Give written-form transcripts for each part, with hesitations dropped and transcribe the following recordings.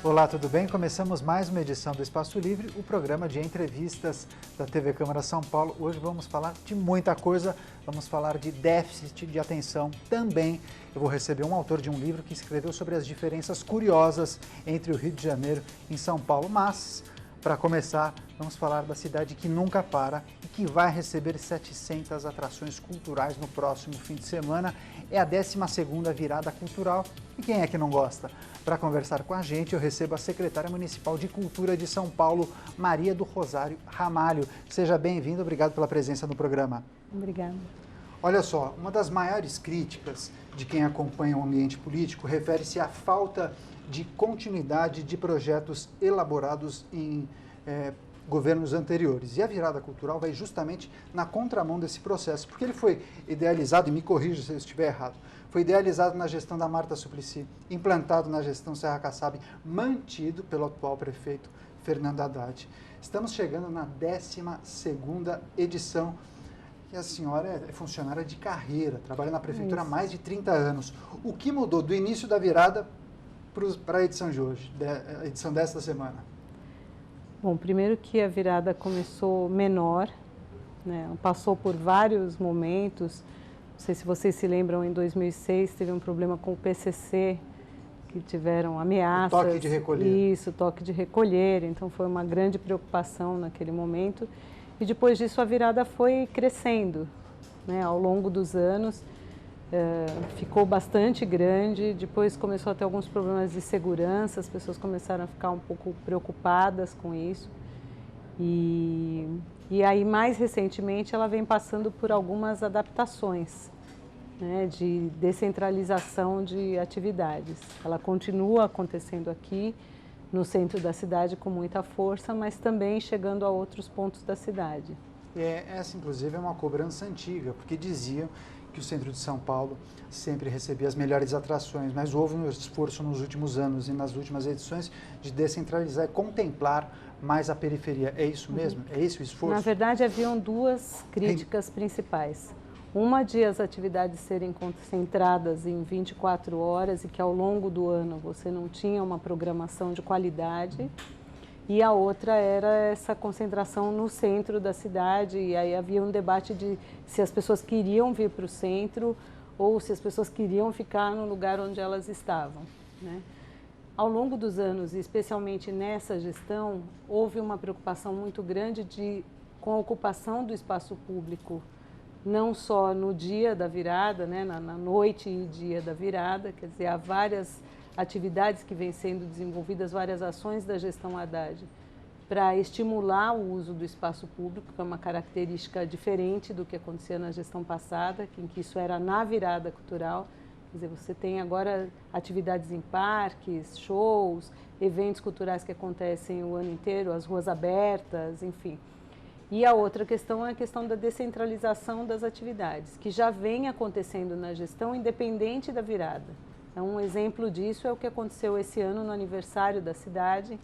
Olá, tudo bem? Começamos mais uma edição do Espaço Livre, o programa de entrevistas da TV Câmara São Paulo. Hoje vamos falar de muita coisa, vamos falar de déficit de atenção também. Eu vou receber um autor de um livro que escreveu sobre as diferenças curiosas entre o Rio de Janeiro e São Paulo. Mas, para começar, vamos falar da cidade que nunca para e que vai receber 700 atrações culturais no próximo fim de semana. É a 12ª virada cultural. E quem é que não gosta? Para conversar com a gente, eu recebo a secretária municipal de Cultura de São Paulo, Maria do Rosário Ramalho. Seja bem-vinda, obrigado pela presença no programa. Obrigada. Olha só, uma das maiores críticas de quem acompanha o ambiente político refere-se à falta de continuidade de projetos elaborados em governos anteriores. E a virada cultural vai justamente na contramão desse processo, porque ele foi idealizado, e me corrija se eu estiver errado, foi idealizado na gestão da Marta Suplicy, implantado na gestão Serra Kassab, mantido pelo atual prefeito Fernando Haddad. Estamos chegando na 12ª edição e a senhora é funcionária de carreira, trabalha na prefeitura há mais de 30 anos. O que mudou do início da virada para a edição de hoje, a edição desta semana? Bom, primeiro que a virada começou menor, né? Passou por vários momentos. Não sei se vocês se lembram, em 2006 teve um problema com o PCC, que tiveram ameaças. O toque de recolher. Isso, toque de recolher. Então foi uma grande preocupação naquele momento. E depois disso a virada foi crescendo, né? Ao longo dos anos. Ficou bastante grande, depois começou a ter alguns problemas de segurança, as pessoas começaram a ficar um pouco preocupadas com isso. E aí, mais recentemente, ela vem passando por algumas adaptações, né, de descentralização de atividades. Ela continua acontecendo aqui, no centro da cidade, com muita força, mas também chegando a outros pontos da cidade. Essa, inclusive, é uma cobrança antiga, porque diziam que o centro de São Paulo sempre recebia as melhores atrações, mas houve um esforço nos últimos anos e nas últimas edições de descentralizar e contemplar mais a periferia. É isso mesmo? É esse o esforço? Na verdade, haviam duas críticas principais. Uma de as atividades serem concentradas em 24 horas e que ao longo do ano você não tinha uma programação de qualidade. E a outra era essa concentração no centro da cidade, e aí havia um debate de se as pessoas queriam vir para o centro ou se as pessoas queriam ficar no lugar onde elas estavam, né? Ao longo dos anos, e especialmente nessa gestão, houve uma preocupação muito grande com a ocupação do espaço público, não só no dia da virada, né, na noite e dia da virada, quer dizer, há várias atividades que vêm sendo desenvolvidas, várias ações da gestão Haddad para estimular o uso do espaço público, que é uma característica diferente do que acontecia na gestão passada, em que isso era na virada cultural. Quer dizer, você tem agora atividades em parques, shows, eventos culturais que acontecem o ano inteiro, as ruas abertas, enfim. E a outra questão é a questão da descentralização das atividades, que já vem acontecendo na gestão independente da virada. Então, um exemplo disso é o que aconteceu esse ano no aniversário da cidade,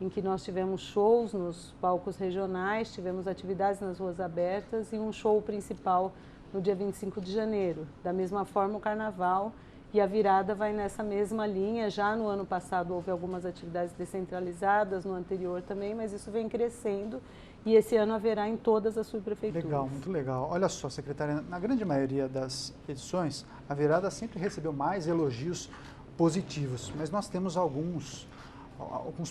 em que nós tivemos shows nos palcos regionais, tivemos atividades nas ruas abertas e um show principal no dia 25 de janeiro. Da mesma forma, o carnaval e a virada vai nessa mesma linha. Já no ano passado houve algumas atividades descentralizadas, no anterior também, mas isso vem crescendo e esse ano haverá em todas as subprefeituras. Legal, muito legal. Olha só, secretária, na grande maioria das edições, a virada sempre recebeu mais elogios positivos, mas nós temos alguns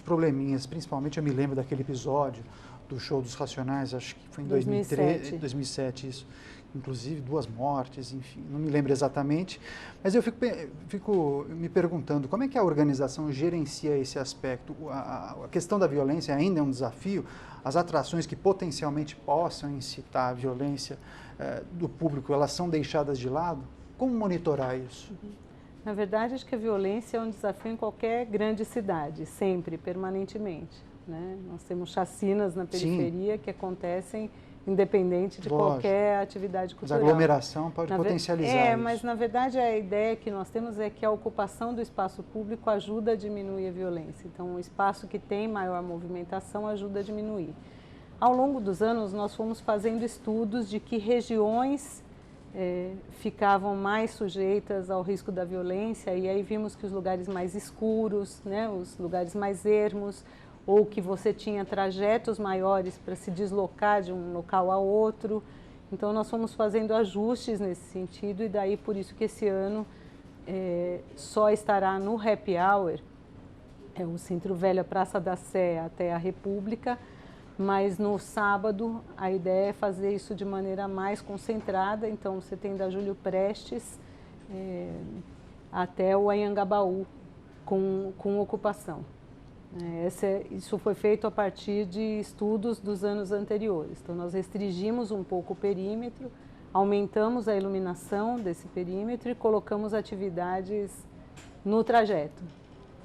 probleminhas, principalmente eu me lembro daquele episódio do show dos Racionais, acho que foi em 2007 isso, inclusive 2 mortes, enfim, não me lembro exatamente, mas eu fico me perguntando como é que a organização gerencia esse aspecto. A questão da violência ainda é um desafio, as atrações que potencialmente possam incitar a violência do público, elas são deixadas de lado? Como monitorar isso? Na verdade, acho que a violência é um desafio em qualquer grande cidade, sempre, permanentemente, né? Nós temos chacinas na periferia que acontecem independente de qualquer atividade cultural. Mas a aglomeração pode potencializar isso. Mas na verdade a ideia que nós temos é que a ocupação do espaço público ajuda a diminuir a violência. Então, o espaço que tem maior movimentação ajuda a diminuir. Ao longo dos anos, nós fomos fazendo estudos de que regiões ficavam mais sujeitas ao risco da violência, e aí vimos que os lugares mais escuros, né, os lugares mais ermos, ou que você tinha trajetos maiores para se deslocar de um local a outro. Então nós fomos fazendo ajustes nesse sentido, e daí por isso que esse ano só estará no Happy Hour, o Centro Velho, a Praça da Sé até a República, mas no sábado a ideia é fazer isso de maneira mais concentrada. Então você tem da Júlio Prestes até o Anhangabaú com ocupação. Isso foi feito a partir de estudos dos anos anteriores. Então nós restringimos um pouco o perímetro, aumentamos a iluminação desse perímetro e colocamos atividades no trajeto.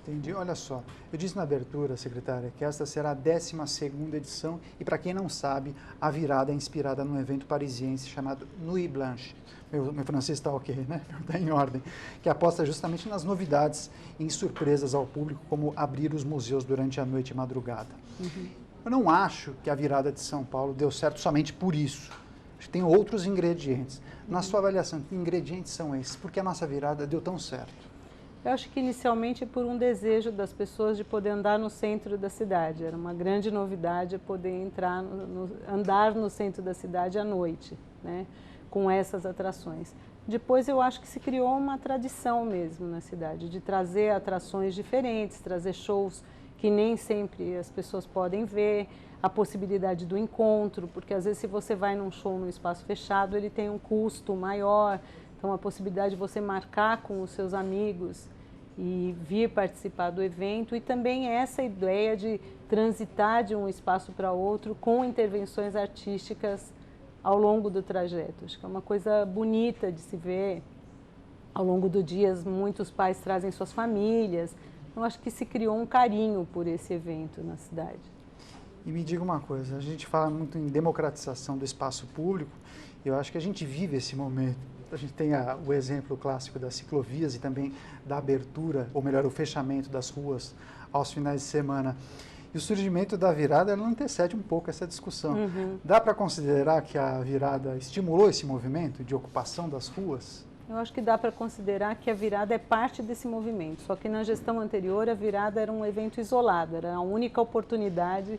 Entendi. Olha só, eu disse na abertura, secretária, que esta será a 12ª edição e, para quem não sabe, a virada é inspirada num evento parisiense chamado Nuit Blanche. Meu francês está ok, né? Está em ordem. Que aposta justamente nas novidades e em surpresas ao público, como abrir os museus durante a noite e madrugada. Uhum. Eu não acho que a virada de São Paulo deu certo somente por isso. Acho que tem outros ingredientes. Na sua avaliação, que ingredientes são esses? Por que a nossa virada deu tão certo? Eu acho que inicialmente por um desejo das pessoas de poder andar no centro da cidade. Era uma grande novidade poder andar no centro da cidade à noite, né, com essas atrações. Depois eu acho que se criou uma tradição mesmo na cidade, de trazer atrações diferentes, trazer shows que nem sempre as pessoas podem ver, a possibilidade do encontro, porque às vezes se você vai num show num espaço fechado, ele tem um custo maior. Então, a possibilidade de você marcar com os seus amigos e vir participar do evento, e também essa ideia de transitar de um espaço para outro com intervenções artísticas ao longo do trajeto. Acho que é uma coisa bonita de se ver. Ao longo do dia, muitos pais trazem suas famílias. Então, acho que se criou um carinho por esse evento na cidade. E me diga uma coisa, a gente fala muito em democratização do espaço público, e eu acho que a gente vive esse momento. A gente tem o exemplo clássico das ciclovias e também da abertura, ou melhor, o fechamento das ruas aos finais de semana. E o surgimento da virada, ela antecede um pouco essa discussão. Uhum. Dá para considerar que a virada estimulou esse movimento de ocupação das ruas? Eu acho que dá para considerar que a virada é parte desse movimento, só que na gestão anterior a virada era um evento isolado, era a única oportunidade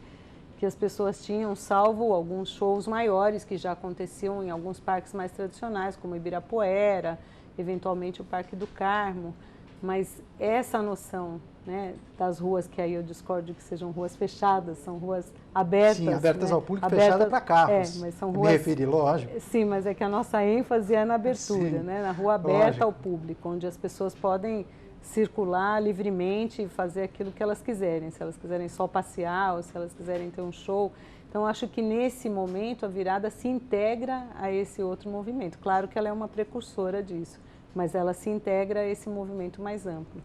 que as pessoas tinham, salvo alguns shows maiores que já aconteciam em alguns parques mais tradicionais, como Ibirapuera, eventualmente o Parque do Carmo. Mas essa noção, né, das ruas, que aí eu discordo que sejam ruas fechadas, são ruas abertas. Sim, abertas, né, ao público, fechadas para carros. Mas são ruas... Me referi, lógico. Sim, mas é que a nossa ênfase é na abertura, né, na rua aberta, lógico, ao público, onde as pessoas podem circular livremente e fazer aquilo que elas quiserem, se elas quiserem só passear ou se elas quiserem ter um show. Então, acho que nesse momento a virada se integra a esse outro movimento. Claro que ela é uma precursora disso, mas ela se integra a esse movimento mais amplo.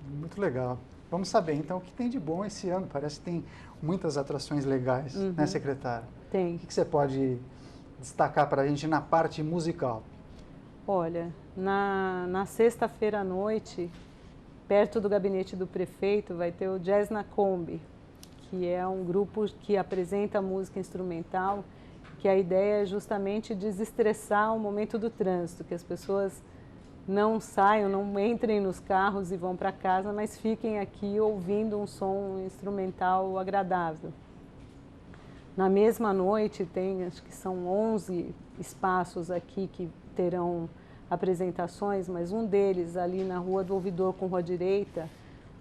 Muito legal. Vamos saber, então, o que tem de bom esse ano. Parece que tem muitas atrações legais, né, secretária? Tem. O que você pode destacar para a gente na parte musical? Olha, na sexta-feira à noite, perto do gabinete do prefeito, vai ter o Jazz na Kombi, que é um grupo que apresenta música instrumental, que a ideia é justamente desestressar o momento do trânsito, que as pessoas não saiam, não entrem nos carros e vão para casa, mas fiquem aqui ouvindo um som instrumental agradável. Na mesma noite tem, acho que são 11 espaços aqui que terão apresentações, mas um deles ali na Rua do Ouvidor com Rua Direita,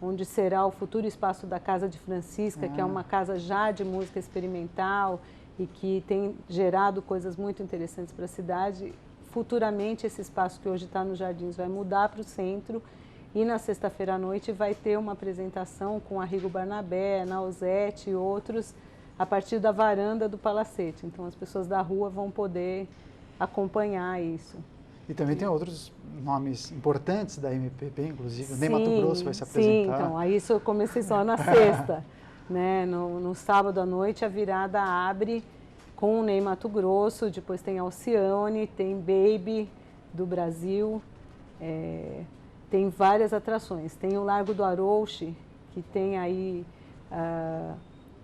onde será o futuro espaço da Casa de Francisca, que é uma casa já de música experimental e que tem gerado coisas muito interessantes para a cidade. Futuramente esse espaço que hoje está nos Jardins vai mudar para o centro, e na sexta-feira à noite vai ter uma apresentação com Arrigo Barnabé, Nausete e outros, a partir da varanda do Palacete. Então as pessoas da rua vão poder acompanhar isso. E também tem outros nomes importantes da MPB, inclusive. O Ney Matogrosso vai se apresentar. Sim, então, aí isso eu comecei só na sexta. Né? No sábado à noite a virada abre com o Ney Matogrosso, depois tem Alcione, tem Baby do Brasil, tem várias atrações. Tem o Largo do Arouche, que tem aí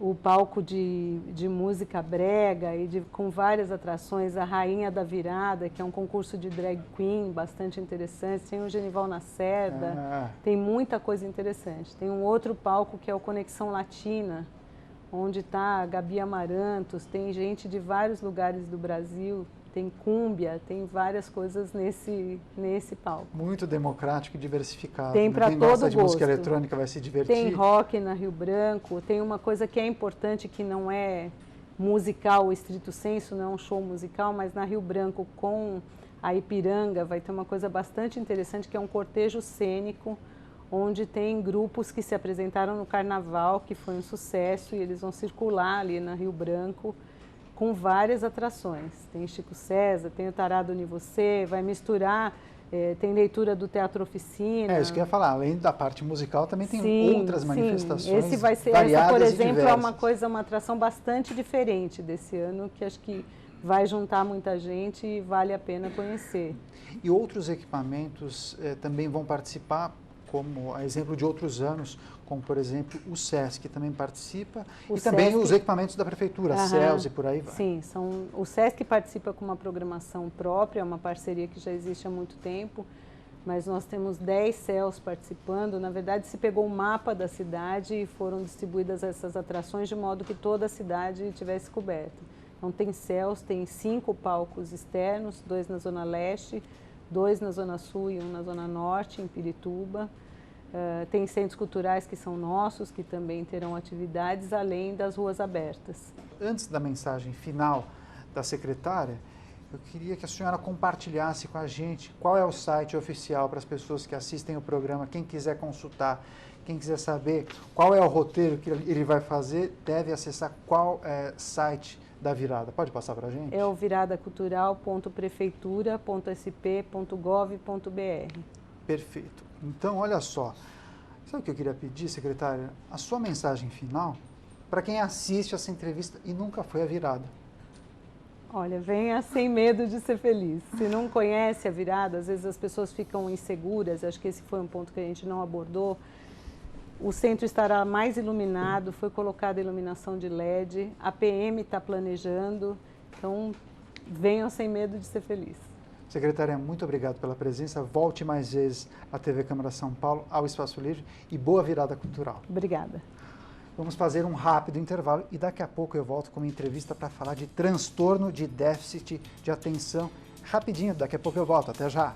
o palco de música brega e com várias atrações, a Rainha da Virada, que é um concurso de drag queen bastante interessante, tem o Genival Lacerda, tem muita coisa interessante. Tem um outro palco que é o Conexão Latina, onde está a Gabi Amarantos, tem gente de vários lugares do Brasil, tem cúmbia, tem várias coisas nesse palco. Muito democrático e diversificado. Tem para todo gosto. De música eletrônica vai se divertir. Tem rock na Rio Branco, tem uma coisa que é importante que não é musical, estrito senso, não é um show musical, mas na Rio Branco com a Ipiranga vai ter uma coisa bastante interessante que é um cortejo cênico, onde tem grupos que se apresentaram no Carnaval, que foi um sucesso, e eles vão circular ali na Rio Branco, com várias atrações. Tem Chico César, tem o Tarado Uni Você, vai misturar, tem leitura do Teatro Oficina. É isso que eu ia falar, além da parte musical, também tem outras manifestações. Esse vai ser, essa, por exemplo, é uma atração bastante diferente desse ano, que acho que vai juntar muita gente e vale a pena conhecer. E outros equipamentos também vão participar, como a exemplo de outros anos, como por exemplo o SESC, que também participa, e também os equipamentos da Prefeitura, CELS e por aí vai. Sim, o SESC participa com uma programação própria, uma parceria que já existe há muito tempo, mas nós temos 10 CELS participando. Na verdade, se pegou o mapa da cidade e foram distribuídas essas atrações de modo que toda a cidade tivesse coberta. Então tem CELS, tem 5 palcos externos, 2 na Zona Leste, 2 na Zona Sul e 1 na Zona Norte, em Pirituba. Tem centros culturais que são nossos, que também terão atividades, além das ruas abertas. Antes da mensagem final da secretária, eu queria que a senhora compartilhasse com a gente qual é o site oficial para as pessoas que assistem o programa, quem quiser consultar, quem quiser saber qual é o roteiro que ele vai fazer, deve acessar qual site da Virada. Pode passar para a gente? É o viradacultural.prefeitura.sp.gov.br. Perfeito. Então, olha só, sabe o que eu queria pedir, secretária? A sua mensagem final para quem assiste essa entrevista e nunca foi à Virada. Olha, venha sem medo de ser feliz. Se não conhece a Virada, às vezes as pessoas ficam inseguras, acho que esse foi um ponto que a gente não abordou. O centro estará mais iluminado, foi colocada iluminação de LED, a PM está planejando, então venham sem medo de ser feliz. Secretária, muito obrigado pela presença. Volte mais vezes à TV Câmara São Paulo, ao Espaço Livre, e boa virada cultural. Obrigada. Vamos fazer um rápido intervalo e daqui a pouco eu volto com uma entrevista para falar de transtorno de déficit de atenção. Rapidinho, daqui a pouco eu volto. Até já!